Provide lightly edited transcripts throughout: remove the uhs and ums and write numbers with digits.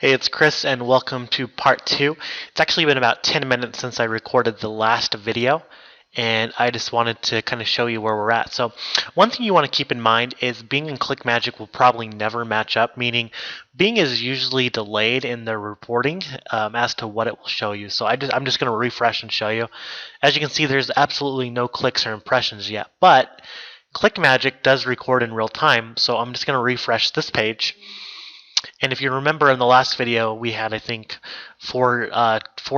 Hey, it's Chris, and welcome to part 2. It's actually been about 10 minutes since I recorded the last video, and I just wanted to kind of show you where we're at. So one thing you want to keep in mind is Bing and ClickMagick will probably never match up, meaning Bing is usually delayed in their reporting as to what it will show you. So I'm just going to refresh and show you. As you can see, there's absolutely no clicks or impressions yet, but ClickMagick does record in real time, so I'm just going to refresh this page. And if you remember in the last video, we had, I think, four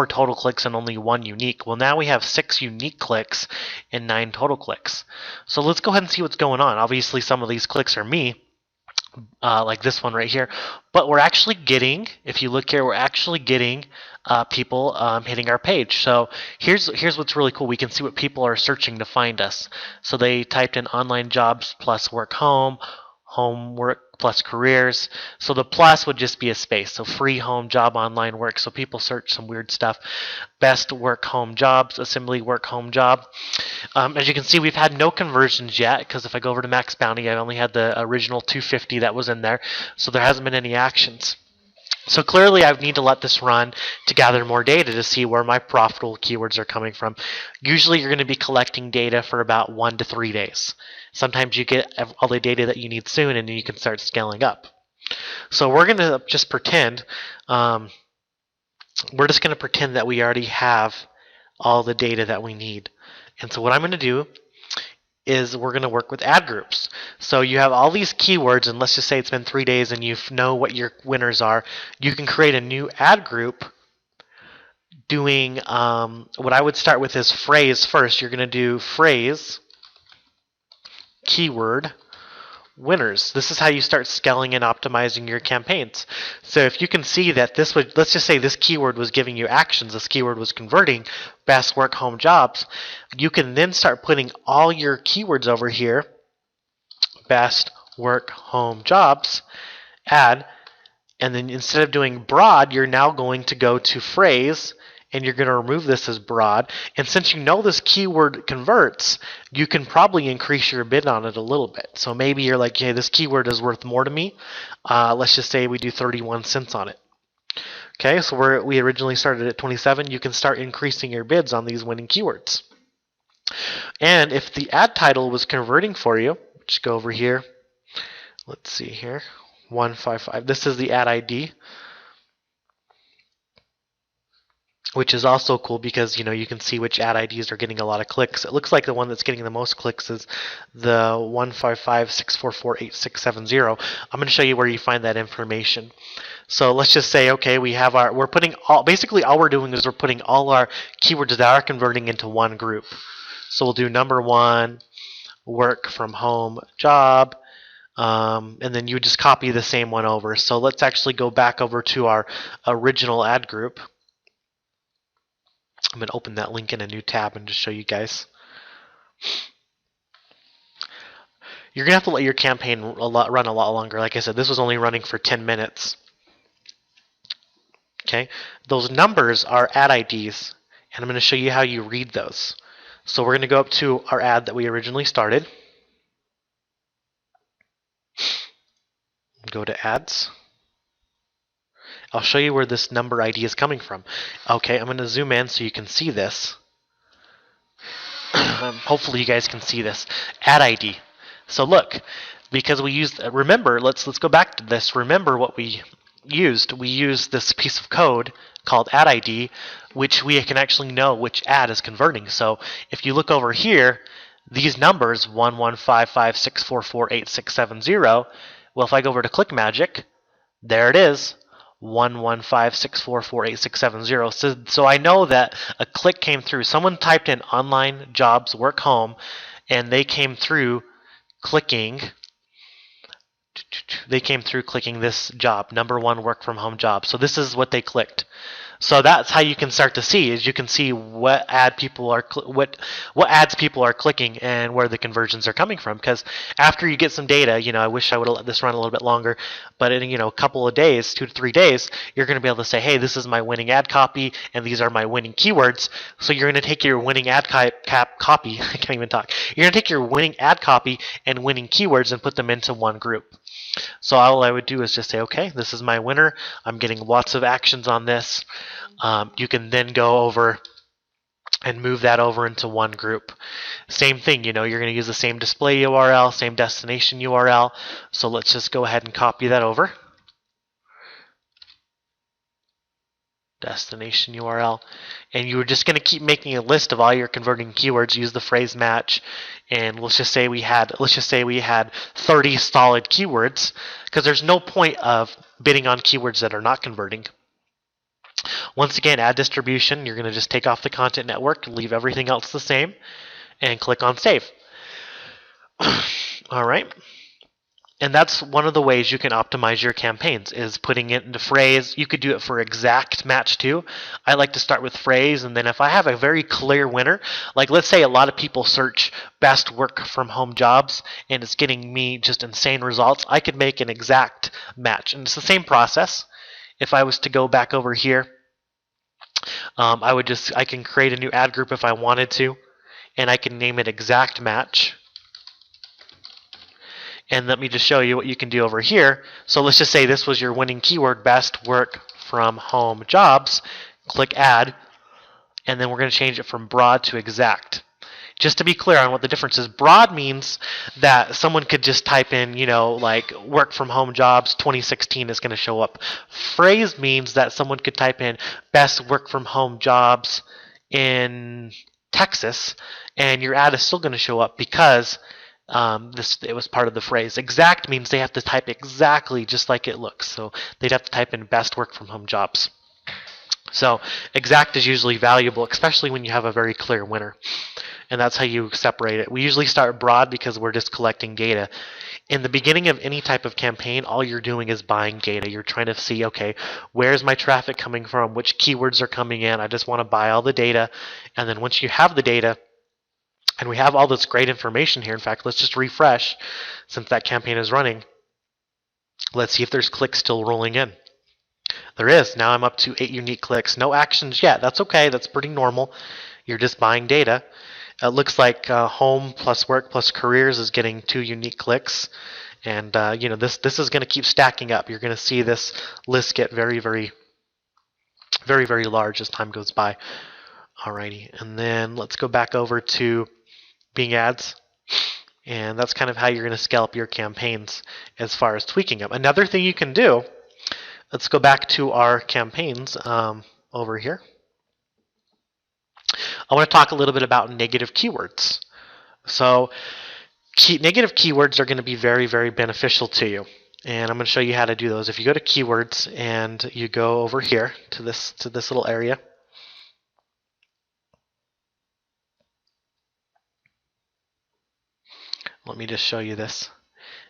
total clicks and only 1 unique. Well, now we have 6 unique clicks and 9 total clicks. So let's go ahead and see what's going on. Obviously, some of these clicks are me, like this one right here. But we're actually getting, if you look here, we're actually getting people hitting our page. So here's what's really cool. We can see what people are searching to find us. So they typed in online jobs plus work home, home work plus careers. So the plus would just be a space. So free home job online work. So people search some weird stuff. Best work home jobs, assembly work home job. As you can see, we've had no conversions yet because if I go over to max bounty, I only had the original 250 that was in there. So there hasn't been any actions. So clearly I need to let this run to gather more data to see where my profitable keywords are coming from. Usually you're going to be collecting data for about 1 to 3 days. Sometimes you get all the data that you need soon and then you can start scaling up. So we're going to just pretend, that we already have all the data that we need. And so what I'm going to do is we're going to work with ad groups. So you have all these keywords, and let's just say it's been 3 days and you know what your winners are. You can create a new ad group doing what I would start with is phrase first. You're going to do phrase keyword winners. This is how you start scaling and optimizing your campaigns. So if you can see that this would, let's just say this keyword was giving you actions, this keyword was converting best work home jobs, you can then start putting all your keywords over here, best work home jobs, ad, and then instead of doing broad, you're now going to go to phrase, and you're going to remove this as broad. And since you know this keyword converts, you can probably increase your bid on it a little bit. So maybe you're like, hey, this keyword is worth more to me. Let's just say we do 31 cents on it. Okay, so we originally started at 27. You can start increasing your bids on these winning keywords. And if the ad title was converting for you, just go over here. Let's see here, 155. This is the ad ID, which is also cool because you can see which ad IDs are getting a lot of clicks. It looks like the one that's getting the most clicks is the 155-644-8670. I'm going to show you where you find that information. So let's just say, okay, we're putting basically all we're doing is we're putting all our keywords that are converting into one group. So we'll do number 1, work from home job, and then you just copy the same one over. So let's actually go back over to our original ad group. I'm going to open that link in a new tab and just show you guys. You're going to have to let your campaign run a lot longer. Like I said, this was only running for 10 minutes. Okay, those numbers are ad IDs, and I'm going to show you how you read those. So we're going to go up to our ad that we originally started. Go to ads. I'll show you where this number ID is coming from. Okay, I'm going to zoom in so you can see this. Hopefully you guys can see this. Ad ID. So look, because we used, remember, let's go back to this. Remember what we used. We used this piece of code called ad ID, which we can actually know which ad is converting. So if you look over here, these numbers, 11556448670, well, if I go over to ClickMagick, there it is. 115644867. So I know that a click came through. Someone typed in online jobs work home, and they came through clicking. They came through clicking this job, number 1 work from home job. So this is what they clicked. So that's how you can start to see, is you can see what ads people are clicking and where the conversions are coming from. Because after you get some data, I wish I would have let this run a little bit longer, but in a couple of days, 2 to 3 days, you're going to be able to say, hey, this is my winning ad copy and these are my winning keywords. So you're going to take your winning ad copy. I can't even talk. You're going to take your winning ad copy and winning keywords and put them into one group. So all I would do is just say, okay, this is my winner. I'm getting lots of actions on this. You can then go over and move that over into one group. Same thing, you're going to use the same display URL, same destination URL. So let's just go ahead and copy that over. Destination URL, and you're just going to keep making a list of all your converting keywords. Use the phrase match, and let's just say we had 30 solid keywords, because there's no point of bidding on keywords that are not converting. Once again, add distribution. You're going to just take off the content network, leave everything else the same, and click on save. All right. And that's one of the ways you can optimize your campaigns, is putting it into phrase. You could do it for exact match too. I like to start with phrase, and then if I have a very clear winner, like let's say a lot of people search best work from home jobs and it's getting me just insane results, I could make an exact match. And it's the same process. If I was to go back over here, I can create a new ad group if I wanted to, and I can name it exact match. And let me just show you what you can do over here. So let's just say this was your winning keyword, best work from home jobs. Click add, and then we're going to change it from broad to exact. Just to be clear on what the difference is, broad means that someone could just type in, like work from home jobs 2016 is going to show up. Phrase means that someone could type in best work from home jobs in Texas, and your ad is still going to show up because it was part of the phrase. Exact means they have to type exactly just like it looks. So they'd have to type in best work from home jobs. So exact is usually valuable, especially when you have a very clear winner. And that's how you separate it. We usually start broad because we're just collecting data. In the beginning of any type of campaign, all you're doing is buying data. You're trying to see, okay, where's my traffic coming from? Which keywords are coming in? I just want to buy all the data. And then once you have the data, and we have all this great information here. In fact, let's just refresh since that campaign is running. Let's see if there's clicks still rolling in. There is. Now I'm up to 8 unique clicks. No actions yet. That's okay. That's pretty normal. You're just buying data. It looks like home plus work plus careers is getting 2 unique clicks. And this is going to keep stacking up. You're going to see this list get very, very, very, very large as time goes by. Alrighty. And then let's go back over to Bing ads, and that's kind of how you're going to scale up your campaigns as far as tweaking them. Another thing you can do, let's go back to our campaigns over here. I want to talk a little bit about negative keywords. So negative keywords are going to be very, very beneficial to you, and I'm going to show you how to do those. If you go to keywords and you go over here to this little area, let me just show you this.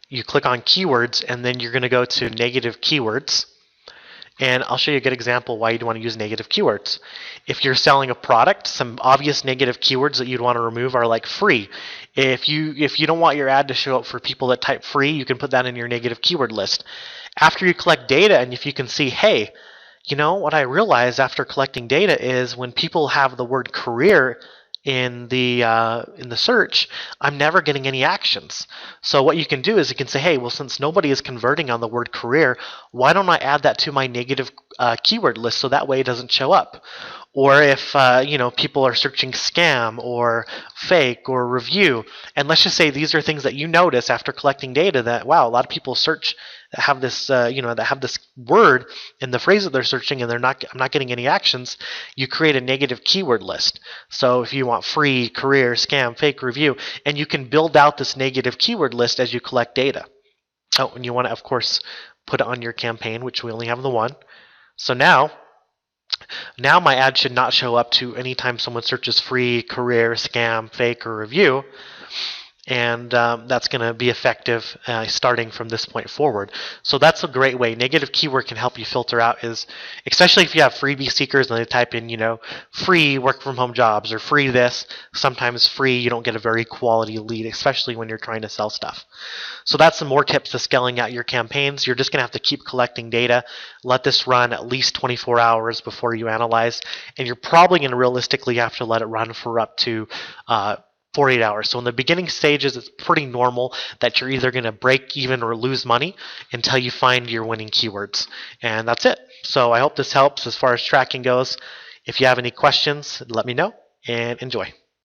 You click on keywords, and then you're going to go to negative keywords. And I'll show you a good example why you'd want to use negative keywords. If you're selling a product, some obvious negative keywords that you'd want to remove are like free. If you don't want your ad to show up for people that type free, you can put that in your negative keyword list. After you collect data, and if you can see, hey, what I realized after collecting data is when people have the word career in the search, I'm never getting any actions. So what you can do is you can say, hey, well, since nobody is converting on the word career, why don't I add that to my negative keyword list so that way it doesn't show up? Or if people are searching scam or fake or review, and let's just say these are things that you notice after collecting data that, wow, a lot of people search that have this that have this word in the phrase that they're searching, and I'm not getting any actions. You create a negative keyword list. So if you want free, career, scam, fake, review, and you can build out this negative keyword list as you collect data. Oh, and you want to, of course, put it on your campaign, which we only have the one. So now my ad should not show up to anytime someone searches free, career, scam, fake, or review. And that's going to be effective starting from this point forward. So that's a great way. Negative keyword can help you filter out, especially if you have freebie seekers and they type in, free work from home jobs or free this. Sometimes free, you don't get a very quality lead, especially when you're trying to sell stuff. So that's some more tips to scaling out your campaigns. You're just going to have to keep collecting data. Let this run at least 24 hours before you analyze. And you're probably going to realistically have to let it run for up to 48 hours. So in the beginning stages, it's pretty normal that you're either going to break even or lose money until you find your winning keywords. And that's it. So I hope this helps as far as tracking goes. If you have any questions, let me know and enjoy.